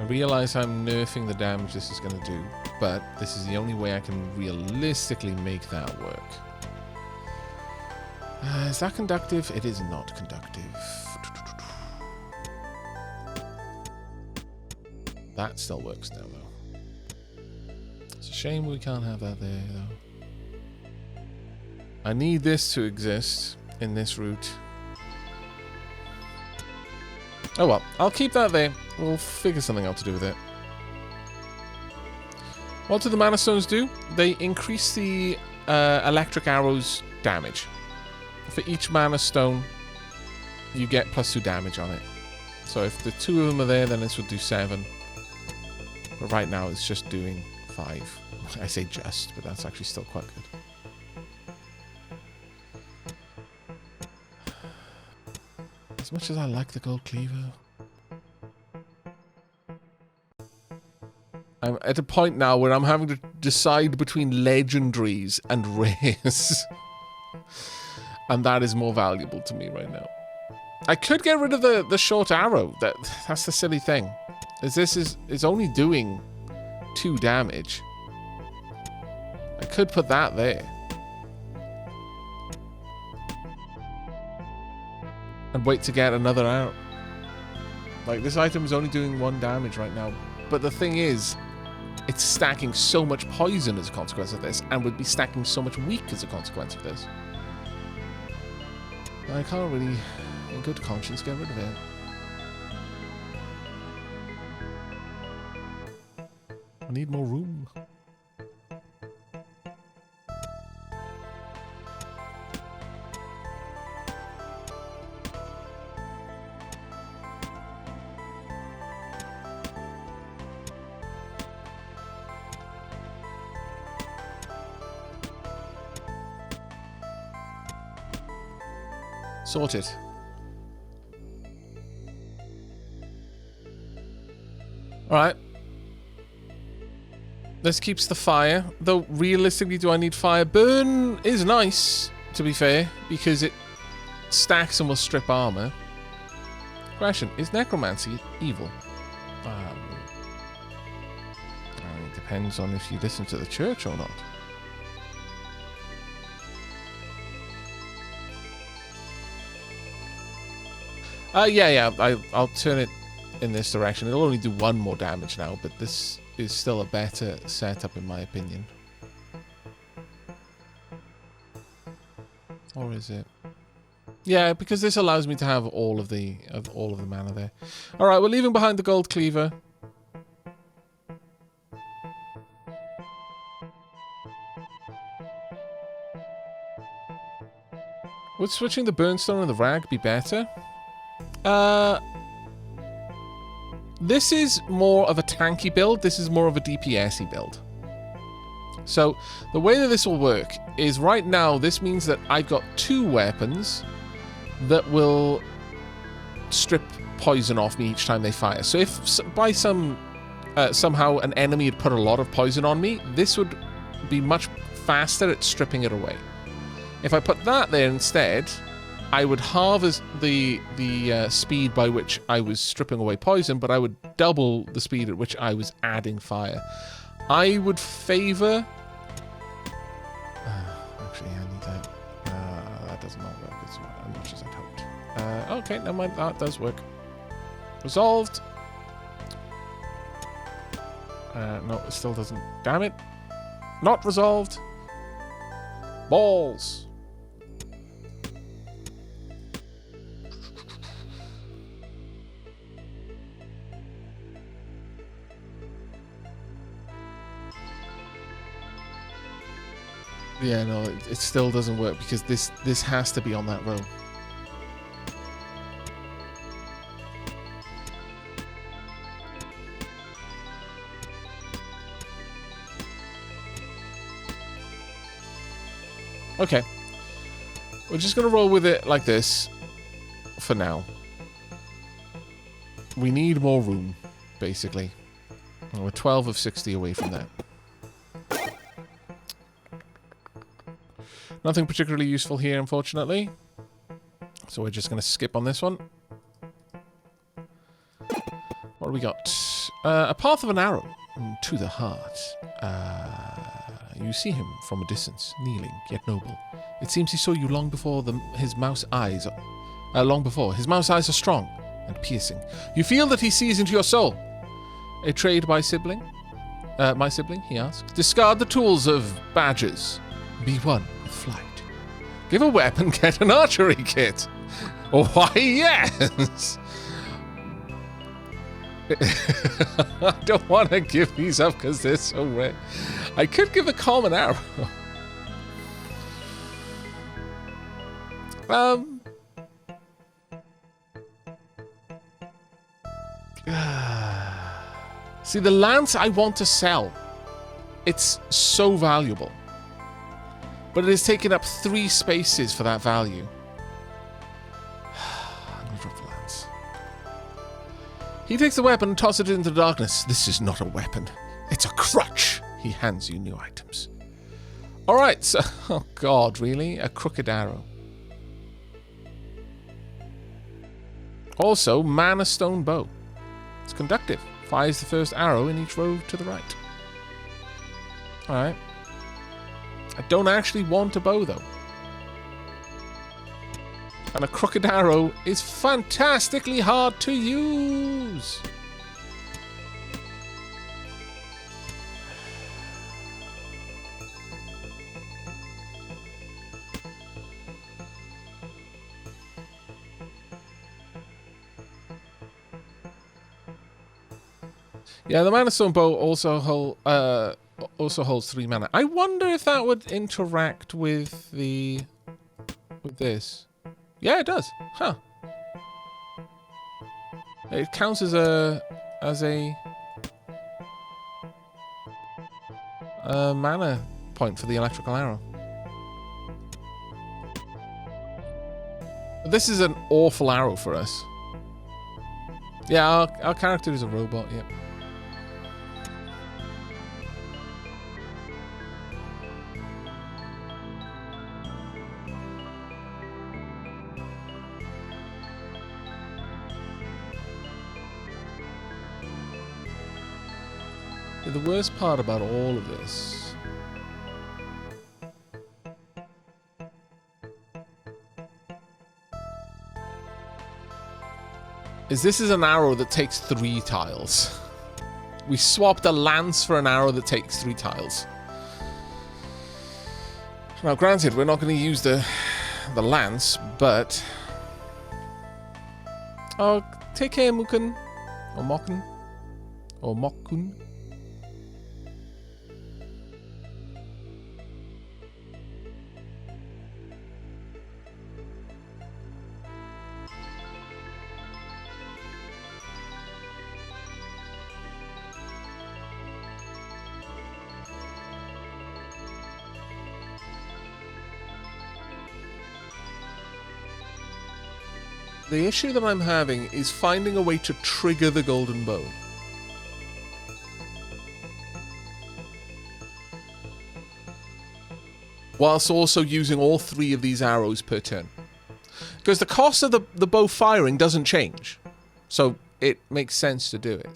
I realise I'm nerfing the damage this is going to do, but this is the only way I can realistically make that work. Is that conductive? It is not conductive. That still works now, though. It's a shame we can't have that there, though. I need this to exist in this route. Oh well, I'll keep that there. We'll figure something out to do with it. What do the mana stones do? They increase the electric arrow's damage. For each mana stone, you get +2 damage on it. So if the 2 of them are there, then this would do 7. But right now, it's just doing 5. I say just, but that's actually still quite good. As much as I like the gold cleaver, I'm at a point now where I'm having to decide between legendaries and rares. And that is more valuable to me right now. I could get rid of the short arrow. That's the silly thing. This is only doing 2 damage. I could put that there. And wait to get another arrow. Like, this item is only doing 1 damage right now. But the thing is, it's stacking so much poison as a consequence of this, and would be stacking so much weak as a consequence of this. I can't really, in good conscience, get rid of it. I need more room. Sorted. Alright. This keeps the fire. Though, realistically, do I need fire? Burn is nice, to be fair, because it stacks and will strip armor. Question, is necromancy evil? It depends on if you listen to the church or not. Yeah, I'll turn it in this direction. It'll only do 1 more damage now, but this is still a better setup in my opinion. Or is it? Yeah, because this allows me to have all of the mana there. All right, we're leaving behind the gold cleaver. Would switching the burnstone and the rag be better? This is more of a tanky build. This is more of a DPS-y build. So, the way that this will work is right now, this means that I've got 2 weapons that will strip poison off me each time they fire. So if by somehow an enemy had put a lot of poison on me, this would be much faster at stripping it away. If I put that there instead, I would halve the speed by which I was stripping away poison, but I would double the speed at which I was adding fire. I would favour... actually, I need that. That does not work as much as I'd hoped. Okay, never mind. That does work. Resolved. No, it still doesn't. Damn it. Not resolved. Balls. Yeah, no, it still doesn't work because this has to be on that row. Okay. We're just going to roll with it like this for now. We need more room, basically. And we're 12 of 60 away from that. Nothing particularly useful here, unfortunately. So we're just going to skip on this one. What do we got? A path of an arrow to the heart. You see him from a distance, kneeling yet noble. It seems he saw you long before his mouse eyes. Long before his mouse eyes are strong and piercing. You feel that he sees into your soul. A trade by sibling? My sibling? He asks. Discard the tools of badgers. Be one with flight. Give a weapon, get an archery kit. Why, yes. I don't want to give these up because they're so rare. I could give a common arrow. See, the lance I want to sell. It's so valuable. But it is taking up 3 spaces for that value. I'm going to drop the lance. He takes the weapon and tosses it into the darkness. This is not a weapon. It's a crutch. He hands you new items. Alright, so... Oh god, really? A crooked arrow. Also, mana stone bow. It's conductive. Fires the first arrow in each row to the right. Alright. I don't actually want a bow, though. And a crooked arrow is fantastically hard to use. Yeah, the mana stone bow also holds 3 mana. I wonder if that would interact with this. Yeah, it does. Huh. It counts as a mana point for the electrical arrow. This is an awful arrow for us. Yeah, our character is a robot, yep. The worst part about all of this is this is an arrow that takes 3 tiles. We swapped a lance for an arrow that takes 3 tiles. Now granted, we're not going to use the lance, but... Oh, take care, Mukun. Or Mokun. Or Mokun. The issue that I'm having is finding a way to trigger the golden bow. Whilst also using all 3 of these arrows per turn. Because the cost of the bow firing doesn't change. So it makes sense to do it.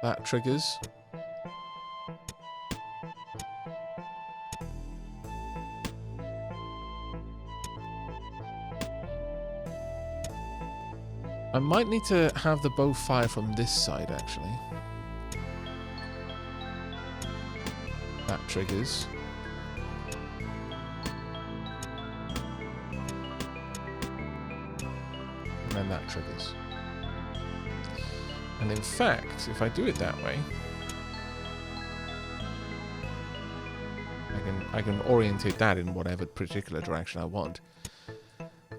That triggers. I might need to have the bow fire from this side, actually. That triggers. And then that triggers. And in fact, if I do it that way, I can orientate that in whatever particular direction I want.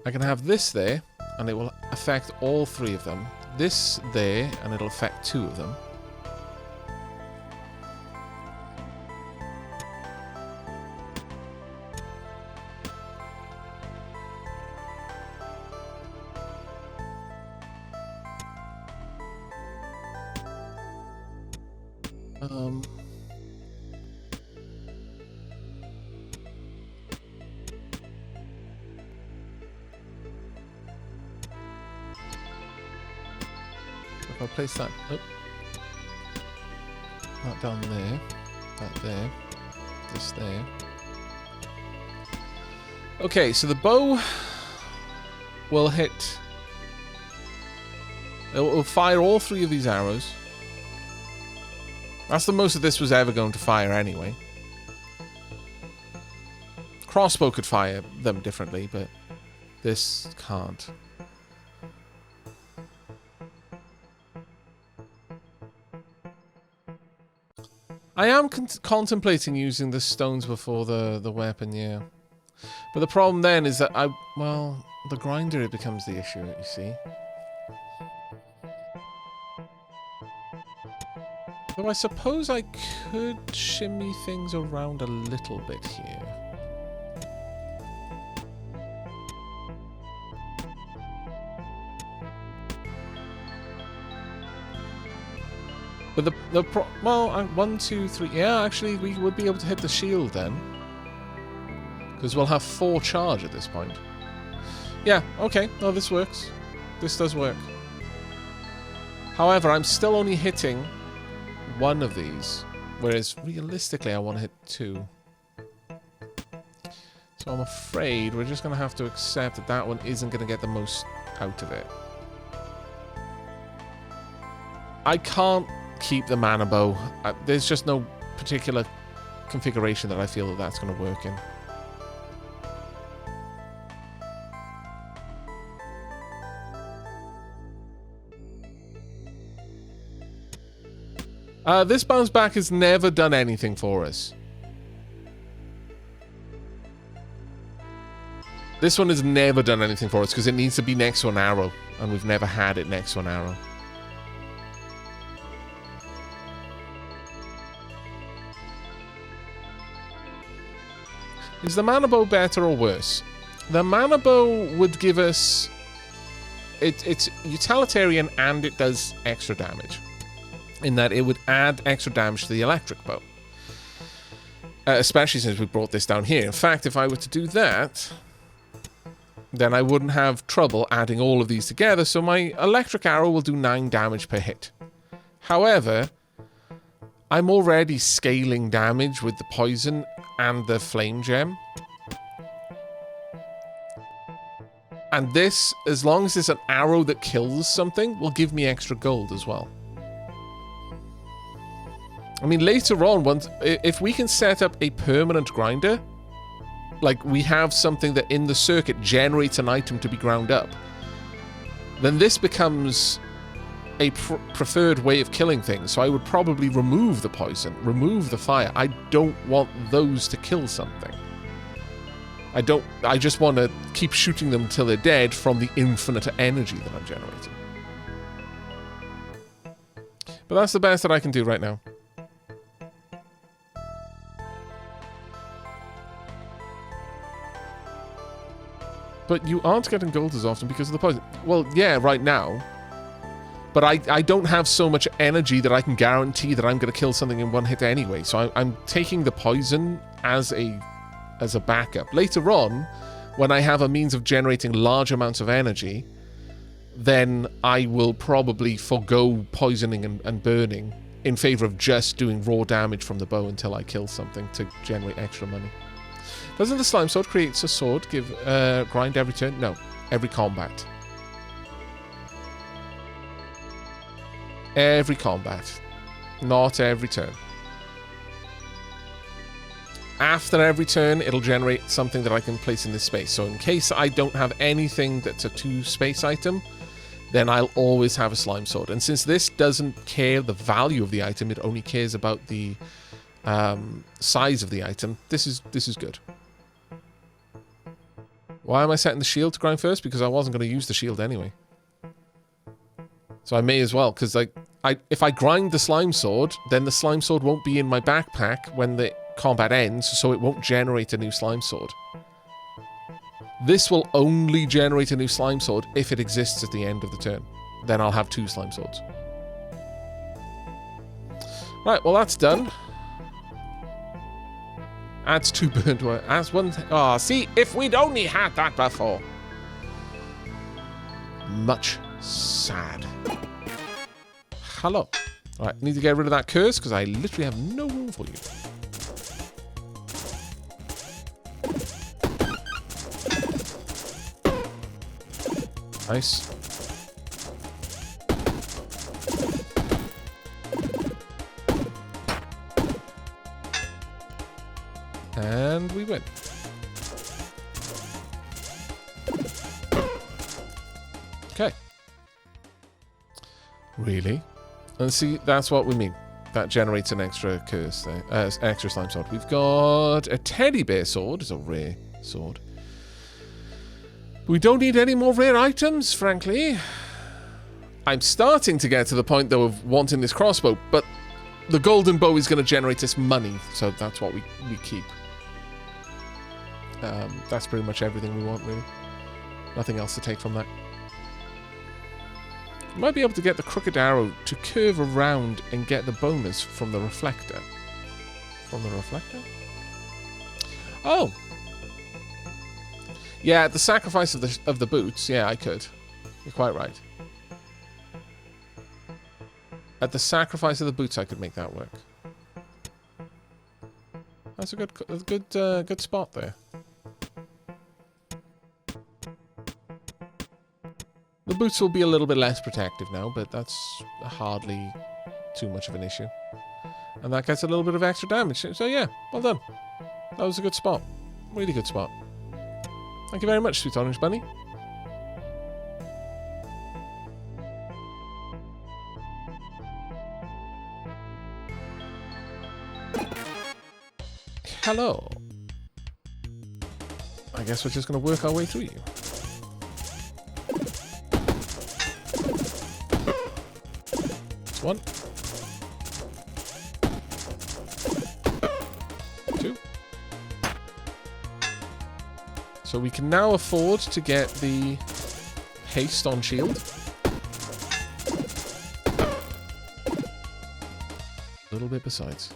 I can have this there, and it will affect all 3 of them. This there, and it'll affect 2 of them. I'll place that up. That down there. That there. This there. Okay, so the bow will hit... It will fire all 3 of these arrows. That's the most that this was ever going to fire anyway. Crossbow could fire them differently, but this can't. I am contemplating using the stones before the weapon, yeah. But the problem then is that well, the grinder, it becomes the issue, you see. Though I suppose I could shimmy things around a little bit here. But well, 1, 2, 3... Yeah, actually, we would be able to hit the shield then. Because we'll have 4 charge at this point. Yeah, okay. No, this works. This does work. However, I'm still only hitting 1 of these. Whereas, realistically, I want to hit 2. So I'm afraid we're just going to have to accept that that one isn't going to get the most out of it. I can't keep the mana bow. There's just no particular configuration that I feel that that's going to work in. This bounce back has never done anything for us. This one has never done anything for us because it needs to be next to an arrow, and we've never had it next to an arrow. Is the mana bow better or worse? The mana bow would give us... It's utilitarian and it does extra damage. In that it would add extra damage to the electric bow. Especially since we brought this down here. In fact, if I were to do that, then I wouldn't have trouble adding all of these together, so my electric arrow will do 9 damage per hit. However, I'm already scaling damage with the poison and the flame gem. And this, as long as it's an arrow that kills something, will give me extra gold as well. I mean, later on, if we can set up a permanent grinder, like we have something that in the circuit generates an item to be ground up, then this becomes a preferred way of killing things. So I would probably remove the poison, remove the fire. I don't want those to kill something. I just want to keep shooting them until they're dead from the infinite energy that I'm generating. But that's the best that I can do right now. But you aren't getting gold as often because of the poison. Well, yeah, right now. But I don't have so much energy that I can guarantee that I'm going to kill something in 1 hit anyway. So I'm taking the poison as a backup. Later on, when I have a means of generating large amounts of energy, then I will probably forgo poisoning and burning in favor of just doing raw damage from the bow until I kill something to generate extra money. Doesn't the slime sword create a sword give grind every turn? No, every combat. Every combat. Not every turn. After every turn, it'll generate something that I can place in this space. So in case I don't have anything that's a 2-space item, then I'll always have a slime sword. And since this doesn't care the value of the item, it only cares about the size of the item, this is good. Why am I setting the shield to grind first? Because I wasn't going to use the shield anyway. So I may as well, because if I grind the slime sword, then the slime sword won't be in my backpack when the combat ends, so it won't generate a new slime sword. This will only generate a new slime sword if it exists at the end of the turn. Then I'll have 2 slime swords. Right, well that's done. Adds 2 burnt wood. Adds 1... Ah, see, if we'd only had that before. Much sad. Hello. Alright, need to get rid of that curse because I literally have no room for you. Nice. And we win. Okay. Really? And see, that's what we mean. That generates an extra curse there. Extra slime sword. We've got a teddy bear sword. It's a rare sword. We don't need any more rare items, frankly. I'm starting to get to the point, though, of wanting this crossbow, but the golden bow is going to generate us money, so that's what we keep. That's pretty much everything we want, really. Nothing else to take from that. You might be able to get the crooked arrow to curve around and get the bonus from the reflector. From the reflector? Oh! Yeah, the sacrifice of the boots. Yeah, I could. You're quite right. At the sacrifice of the boots, I could make that work. That's a good spot there. The boots will be a little bit less protective now, but that's hardly too much of an issue. And that gets a little bit of extra damage. So yeah, well done. That was a good spot. Really good spot. Thank you very much, Sweet Orange Bunny. Hello. I guess we're just going to work our way through you. That's one. Two. So we can now afford to get the haste on shield. A little bit besides.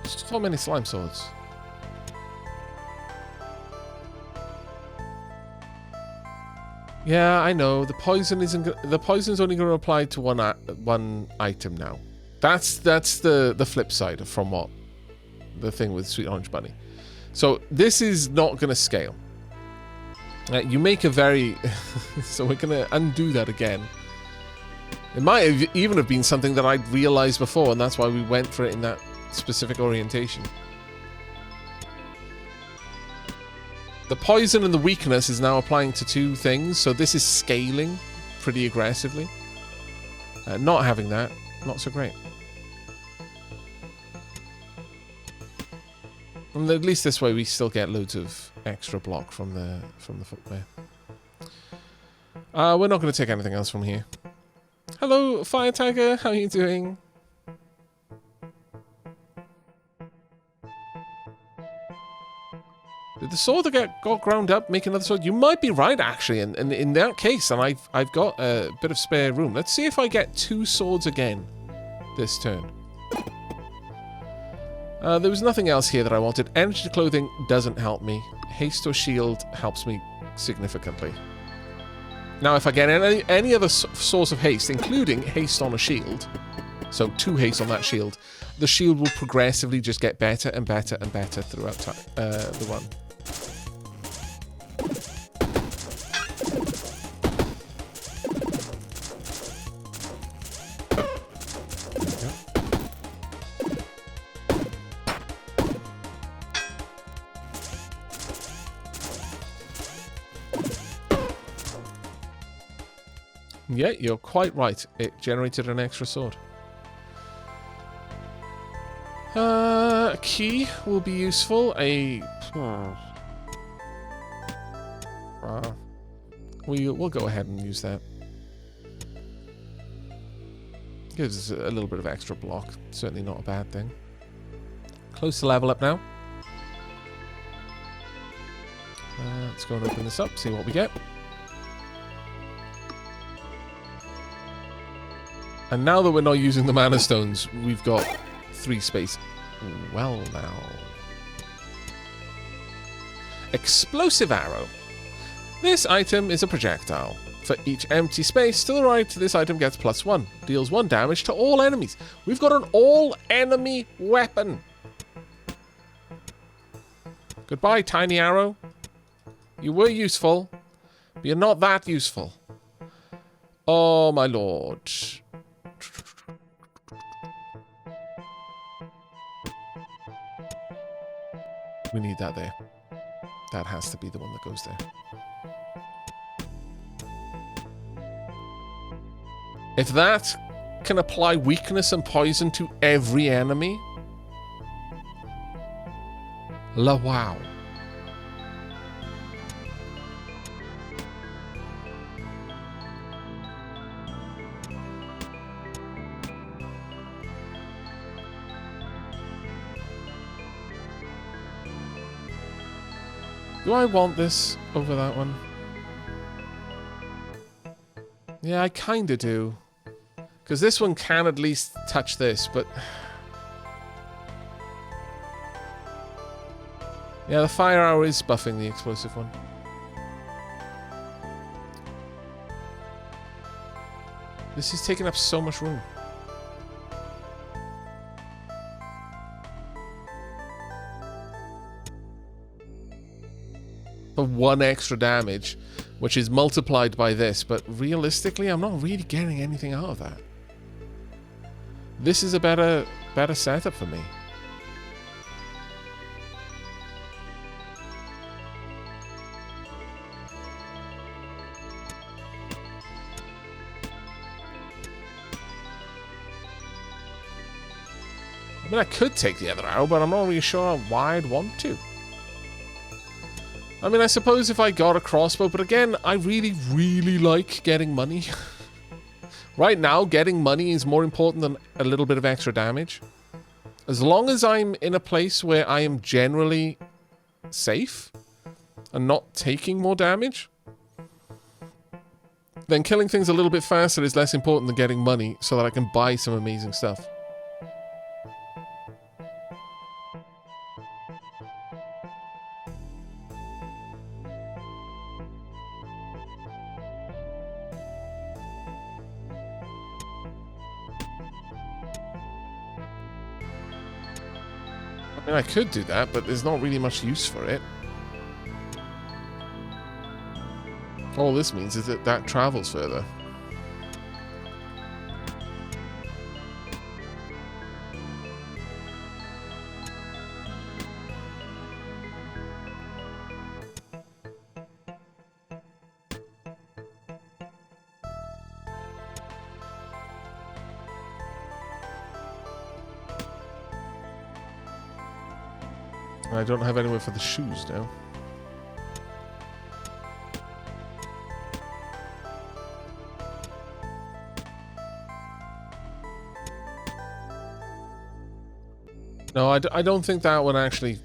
So many slime swords. Yeah, I know. The poison isn't. The poison's only going to apply to one item now. That's the flip side from what the thing with Sweet Orange Bunny. So this is not going to scale. You make a very. So we're going to undo that again. It might have even have been something that I'd realized before, and that's why we went for it in that specific orientation. The poison and the weakness is now applying to two things, so this is scaling pretty aggressively. Not having that, not so great. And at least this way we still get loads of extra block from the footwear. We're not going to take anything else from here. Hello, Fire Tiger, how are you doing? Did the sword that got ground up make another sword? You might be right, actually, and in that case, and I've got a bit of spare room. Let's see if I get two swords again this turn. There was nothing else here that I wanted. Energy to clothing doesn't help me. Haste or shield helps me significantly. Now, if I get any other source of haste, including haste on a shield, so 2 haste on that shield, the shield will progressively just get better and better and better throughout the run. Yeah, you're quite right. It generated an extra sword. A key will be useful. We'll go ahead and use that. Gives us a little bit of extra block. Certainly not a bad thing. Close to level up now. Let's go and open this up, see what we get. And now that we're not using the mana stones, we've got 3 space. Well now. Explosive arrow. This item is a projectile. For each empty space to the right, this item gets +1. Deals 1 damage to all enemies. We've got an all-enemy weapon. Goodbye, tiny arrow. You were useful, but you're not that useful. Oh, my lord. We need that there. That has to be the one that goes there. If that can apply weakness and poison to every enemy... wow. Do I want this over that one? Yeah, I kinda do. Because this one can at least touch this, but... yeah, the fire arrow is buffing the explosive one. This is taking up so much room. For 1 extra damage, which is multiplied by this, but realistically, I'm not really getting anything out of that. This is a better setup for me. I mean, I could take the other arrow, but I'm not really sure why I'd want to. I mean, I suppose if I got a crossbow, but again, I really, really like getting money. Right now, getting money is more important than a little bit of extra damage. As long as I'm in a place where I am generally safe and not taking more damage, then killing things a little bit faster is less important than getting money so that I can buy some amazing stuff. I mean, I could do that, but there's not really much use for it. All this means is that that travels further. I don't have anywhere for the shoes now. No, I don't think that one actually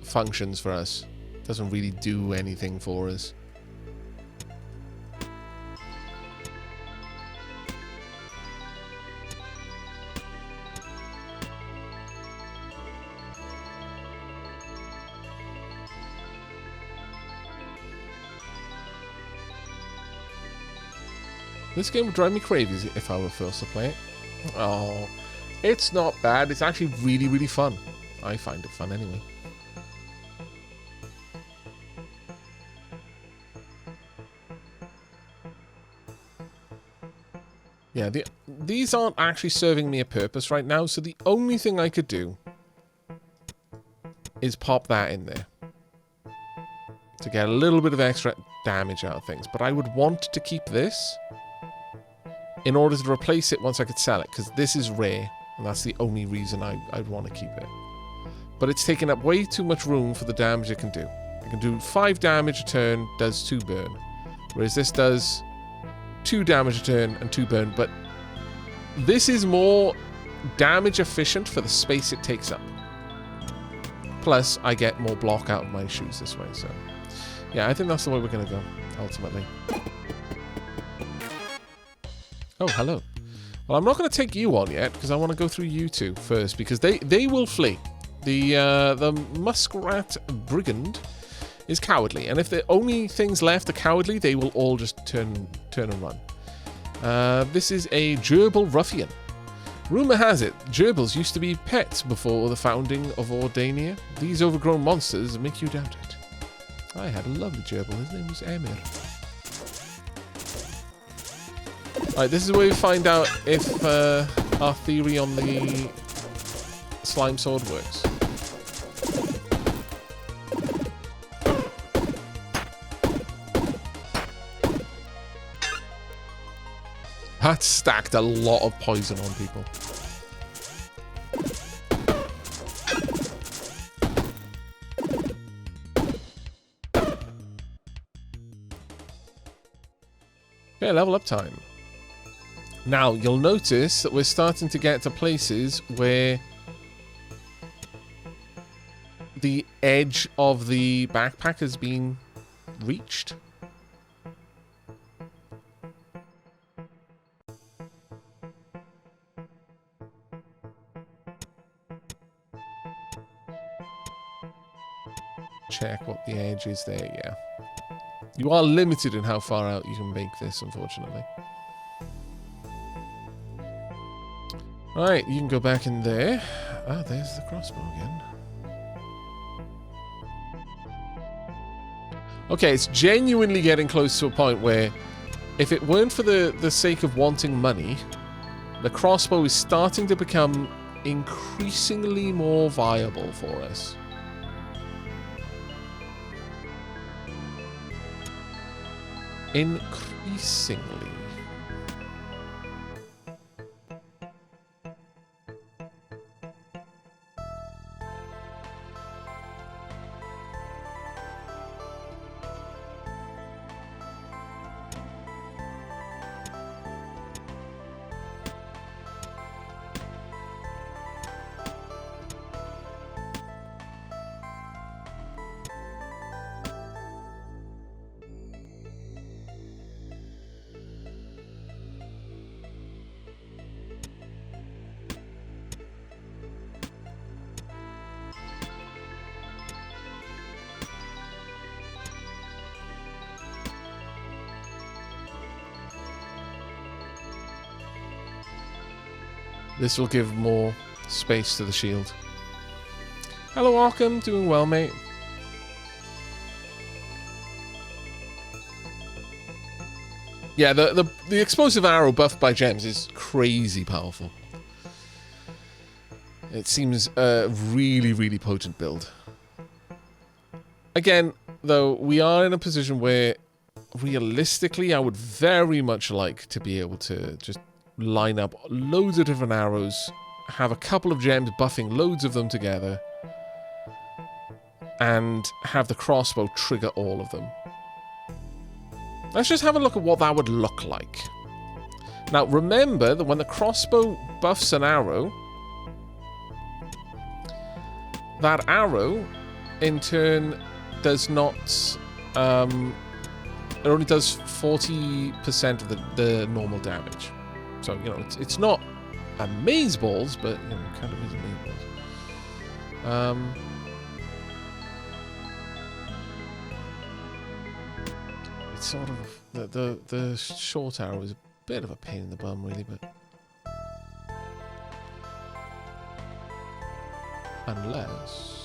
functions for us. Doesn't really do anything for us. This game would drive me crazy if I were forced to play it. Oh, it's not bad. It's actually really, really fun. I find it fun anyway. Yeah, these aren't actually serving me a purpose right now, so the only thing I could do is pop that in there to get a little bit of extra damage out of things. But I would want to keep this in order to replace it once I could sell it, because this is rare, and that's the only reason I'd want to keep it. But it's taking up way too much room for the damage it can do. It can do 5 damage a turn, does 2 burn. Whereas this does 2 damage a turn and 2 burn, but this is more damage efficient for the space it takes up. Plus, I get more block out of my shoes this way, so... yeah, I think that's the way we're going to go, ultimately. Oh, hello. Well, I'm not going to take you on yet, because I want to go through you two first, because they will flee. The Muskrat Brigand is cowardly. And if the only things left are cowardly, they will all just turn and run. This is a gerbil ruffian. Rumour has it, gerbils used to be pets before the founding of Ordania. These overgrown monsters make you doubt it. I had a lovely gerbil. His name was Emir. Alright, this is where we find out if our theory on the slime sword works. That stacked a lot of poison on people. Okay, level up time. Now, you'll notice that we're starting to get to places where the edge of the backpack has been reached. Check what the edge is there, yeah. You are limited in how far out you can make this, unfortunately. Alright, you can go back in there. Ah, there's the crossbow again. Okay, it's genuinely getting close to a point where if it weren't for the sake of wanting money, the crossbow is starting to become increasingly more viable for us. Increasingly. This will give more space to the shield. Hello, Arkham. Doing well, mate. Yeah, the explosive arrow buffed by gems is crazy powerful. It seems a really, really potent build. Again, though, we are in a position where, realistically, I would very much like to be able to just line up loads of different arrows, have a couple of gems buffing loads of them together, and have the crossbow trigger all of them. Let's just have a look at what that would look like. Now, remember that when the crossbow buffs an arrow, that arrow, in turn, does not... it only does 40% of the normal damage. So, you know, it's not amazeballs, but, you know, it kind of is amazeballs. It's sort of... The short arrow is a bit of a pain in the bum, really, but... Unless...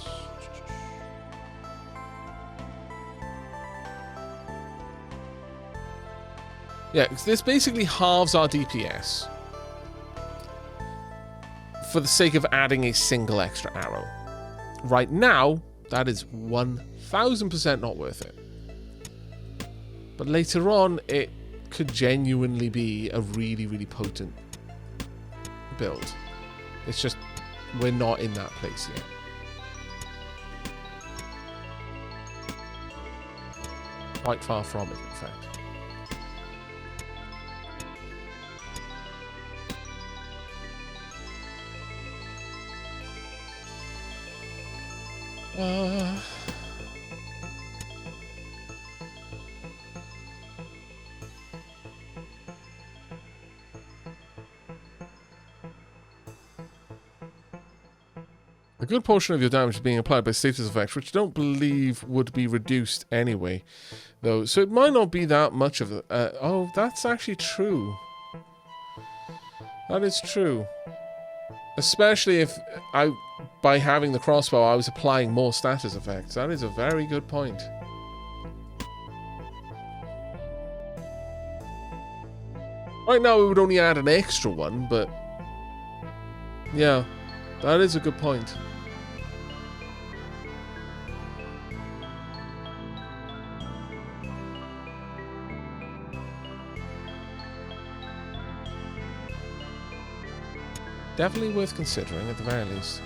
Yeah, this basically halves our DPS for the sake of adding a single extra arrow. Right now, that is 1000% not worth it. But later on, it could genuinely be a really, really potent build. It's just, we're not in that place yet. Quite far from it, in fact. A good portion of your damage is being applied by status effects, which I don't believe would be reduced anyway, though. So it might not be that much of it. Oh, that's actually true. That is true. Especially if by having the crossbow, I was applying more status effects. That is a very good point. Right now, it would only add an extra one, but yeah, that is a good point. Definitely worth considering, at the very least.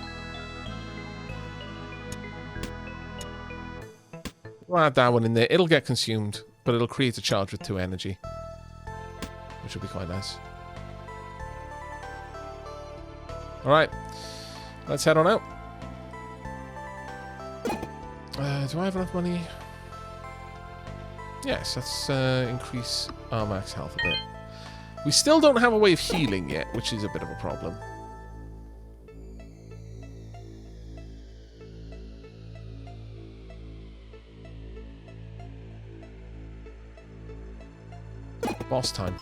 We'll add that one in there. It'll get consumed, but it'll create a charge with 2 energy, which will be quite nice. Alright, let's head on out. Do I have enough money? Yes, let's increase our max health a bit. We still don't have a way of healing yet, which is a bit of a problem. Boss time.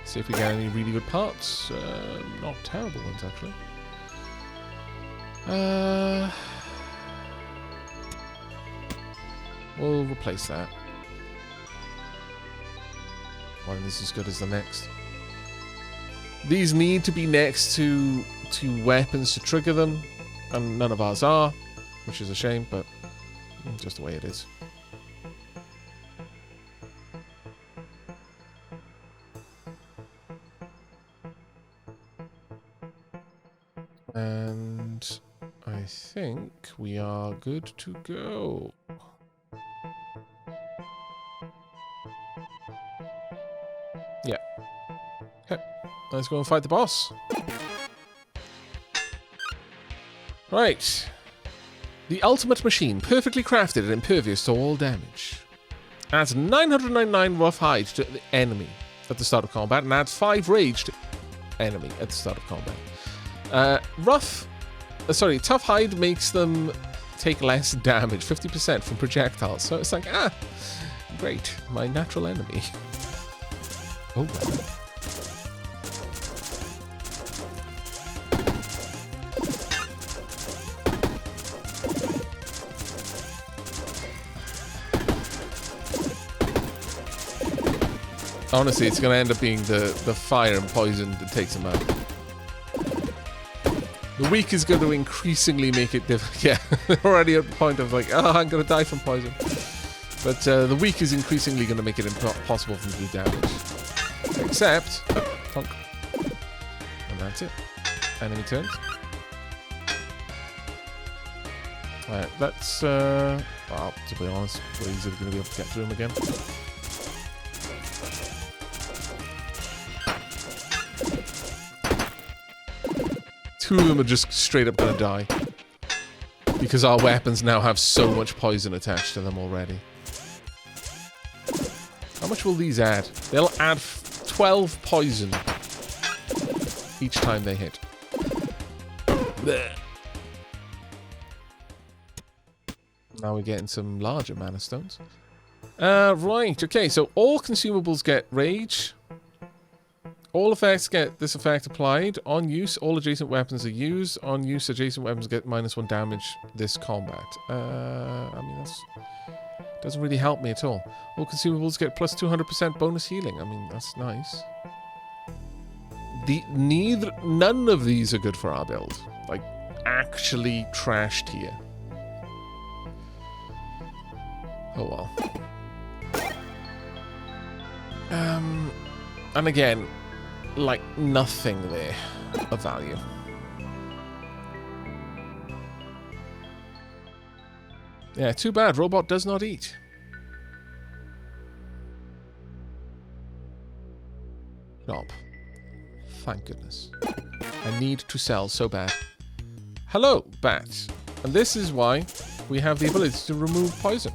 See if we get any really good parts. Not terrible ones, actually. We'll replace that. One is as good as the next. These need to be next to weapons to trigger them, and none of ours are, which is a shame, but just the way it is. And I think we are good to go. Yeah. Okay, let's go and fight the boss. Right. The ultimate machine, perfectly crafted and impervious to all damage. Adds 999 rough hide to the enemy at the start of combat, and adds 5 rage to enemy at the start of combat. Tough hide makes them take less damage, 50% from projectiles. So it's like, great, my natural enemy. Oh, well. Honestly, it's going to end up being the fire and poison that takes him out. The weak is going to increasingly make it difficult. Yeah, already at the point of like, I'm going to die from poison. But the weak is increasingly going to make it impossible for them to do damage. Except, punk. And that's it. Enemy turns. Alright, let's, well, to be honest, we're easily going to be able to get through him again. Two of them are just straight up gonna die. Because our weapons now have so much poison attached to them already. How much will these add? They'll add 12 poison each time they hit. Blech. Now we're getting some larger mana stones. Right, okay, so all consumables get rage. All effects get this effect applied. On use, all adjacent weapons are used. On use, adjacent weapons get -1 damage this combat. I mean, that doesn't really help me at all. All consumables get plus 200% bonus healing. I mean, that's nice. None of these are good for our build. Like, actually trashed here. Oh well. And again, like nothing there of value. Yeah, too bad. Robot does not eat. Knob. Thank goodness. I need to sell so bad. Hello, bats. And this is why we have the ability to remove poison.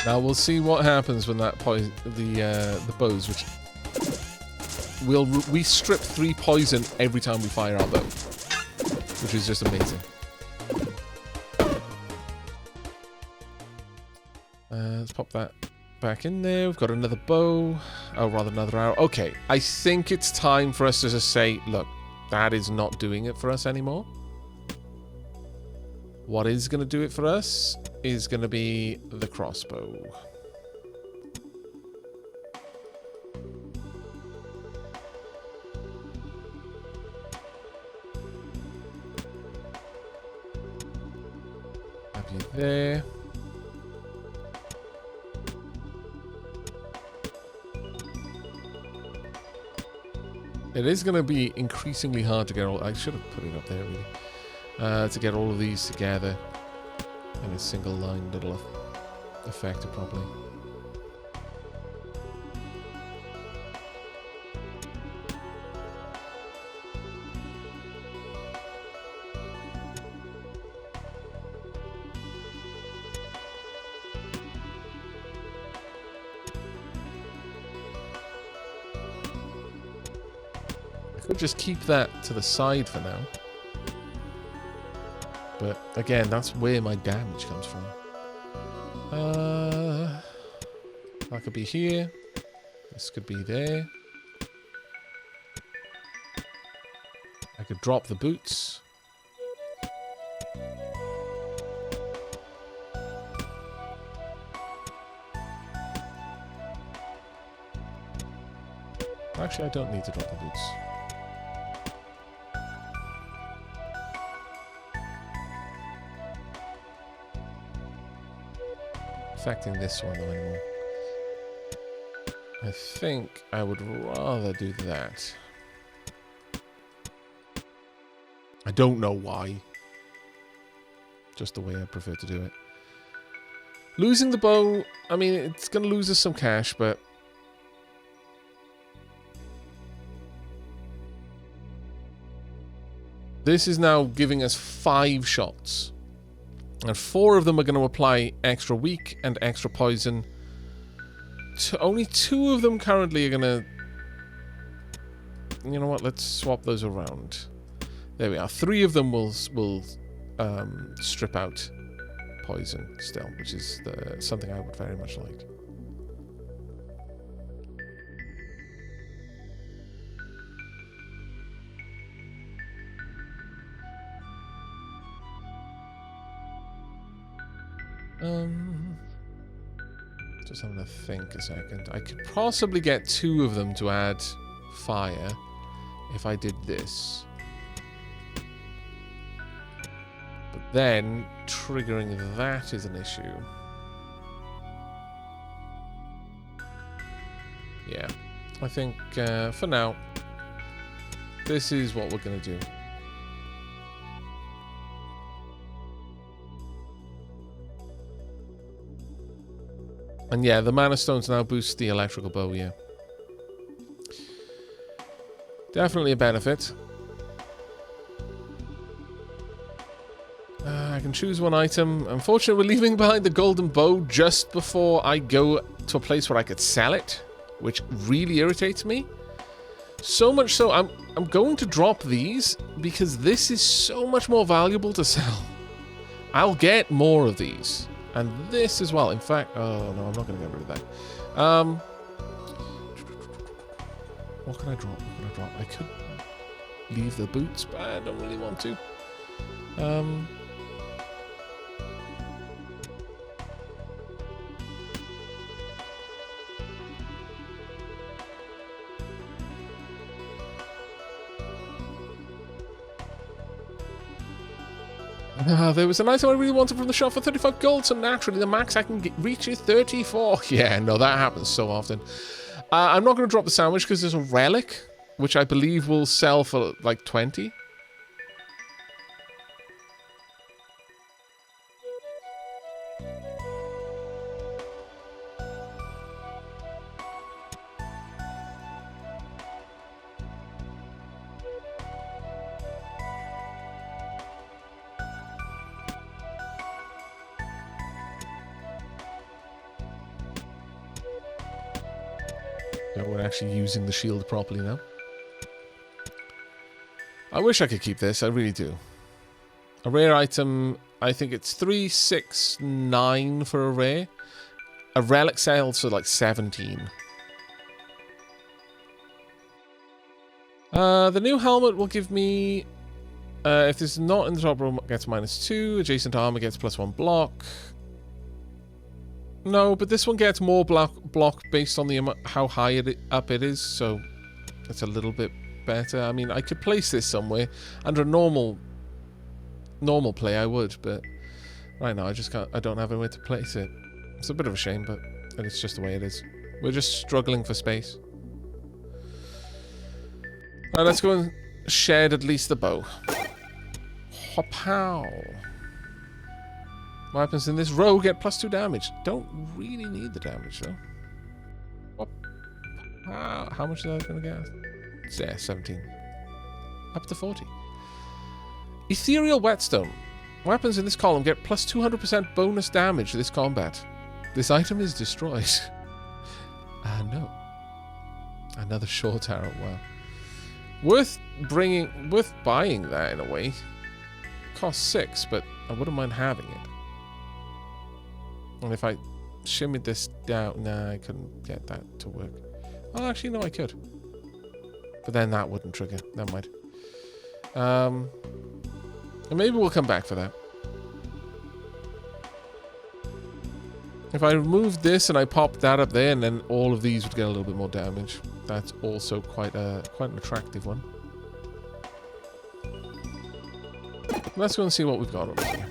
Now we'll see what happens when that the bows, which we strip 3 poison every time we fire our bow, which is just amazing. Let's pop that back in there. We've got another bow. Oh, rather another arrow. Okay, I think it's time for us to just say, look, that is not doing it for us anymore. What is going to do it for us is going to be the crossbow. Have you there. It is going to be increasingly hard to get all... I should have put it up there, really. To get all of these together in a single line that'll affect it properly. I could just keep that to the side for now. But again, that's where my damage comes from. That could be here. This could be there. I could drop the boots. Actually, I don't need to drop the boots. Affecting this one though anymore. I think I would rather do that. I don't know why. Just the way I prefer to do it. Losing the bow, I mean, it's going to lose us some cash, but... This is now giving us 5 shots. And 4 of them are going to apply extra weak and extra poison. Only 2 of them currently are going to... You know what? Let's swap those around. There we are. 3 of them will strip out poison still, which is something I would very much like. Just having to think a second. I could possibly get 2 of them to add fire if I did this. But then triggering that is an issue. Yeah, I think for now, this is what we're going to do. And yeah, the mana stones now boost the electrical bow, yeah. Definitely a benefit. I can choose one item. Unfortunately, we're leaving behind the golden bow just before I go to a place where I could sell it, which really irritates me. So much so, I'm going to drop these because this is so much more valuable to sell. I'll get more of these. And this as well. In fact, oh no, I'm not going to get rid of that. What can I drop? What can I drop? I could leave the boots, but I don't really want to. There was an item I really wanted from the shop for 35 gold, so naturally the max I can reach is 34. Yeah, no, that happens so often. I'm not going to drop the sandwich because there's a relic, which I believe will sell for like 20. Yeah, we're actually using the shield properly now. I wish I could keep this, I really do. A rare item, I think it's 369 for a rare. A relic sells for like 17. The new helmet will give me... if this is not in the top room, it gets -2. Adjacent armor gets +1 block. No, but this one gets more block based on the how high up it is, so it's a little bit better. I mean, I could place this somewhere. Under normal play, I would, but right now I just can't. I don't have anywhere to place it. It's a bit of a shame, but it's just the way it is. We're just struggling for space. Alright, let's go and shed at least the bow. Hop-pow. What happens in this row? Get +2 damage. Don't really need the damage, though. How much is that going to get? Yeah, 17. Up to 40. Ethereal Whetstone. Weapons in this column get +200% bonus damage to this combat. This item is destroyed. No. Another short arrow, wow. Worth buying that in a way. Costs 6, but I wouldn't mind having it. And if I shimmied this down... Nah, I couldn't get that to work. Oh, actually, no, I could. But then that wouldn't trigger. Never mind. And maybe we'll come back for that. If I removed this and I popped that up there, and then all of these would get a little bit more damage. That's also quite an attractive one. Let's go and see what we've got over here.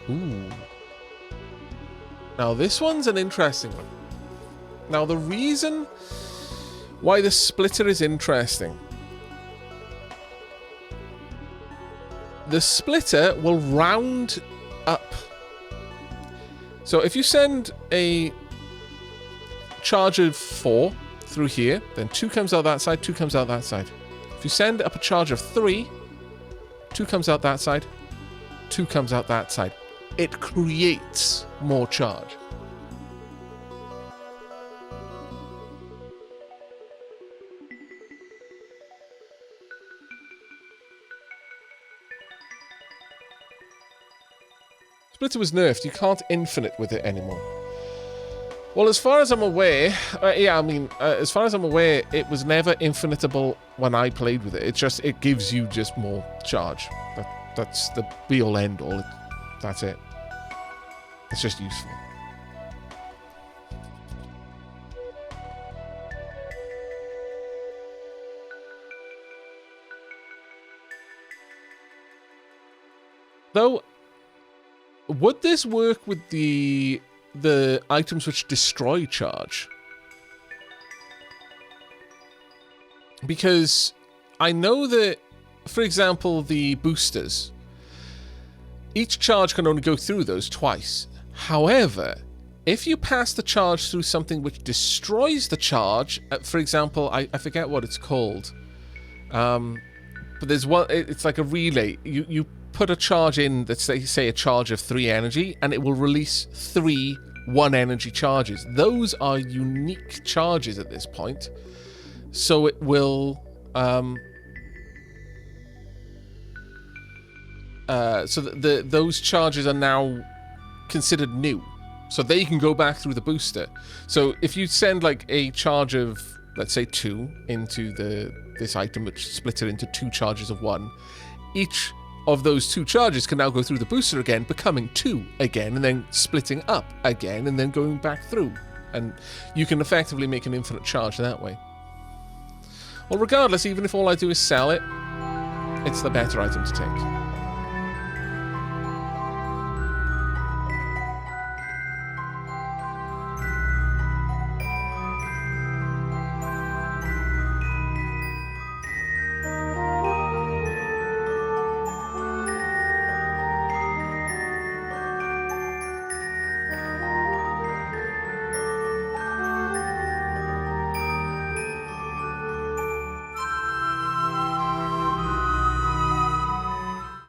Ooh. Now this one's an interesting one. Now the reason why the splitter is interesting. The splitter will round up. So if you send a charge of 4 through here, then 2 comes out that side, 2 comes out that side. If you send up a charge of 3, 2 comes out that side, 2 comes out that side. It creates more charge. Splitter was nerfed. You can't infinite with it anymore. Well, as far as I'm aware, as far as I'm aware, it was never infinitable when I played with it. It gives you just more charge. That's the be-all, end-all. That's it. It's just useful. Though, would this work with the items which destroy charge? Because I know that, for example, the boosters, each charge can only go through those twice. However, if you pass the charge through something which destroys the charge, for example, I forget what it's called, but there's one, it's like a relay. You put a charge in that's, say, a charge of 3 energy, and it will release 3 1-energy charges. Those are unique charges at this point. So it will... those charges are now considered new. So they can go back through the booster. So if you send like a charge of, let's say, 2 into this item, which split it into 2 charges of 1, each of those 2 charges can now go through the booster again, becoming 2 again, and then splitting up again, and then going back through. And you can effectively make an infinite charge that way. Well, regardless, even if all I do is sell it, it's the better item to take.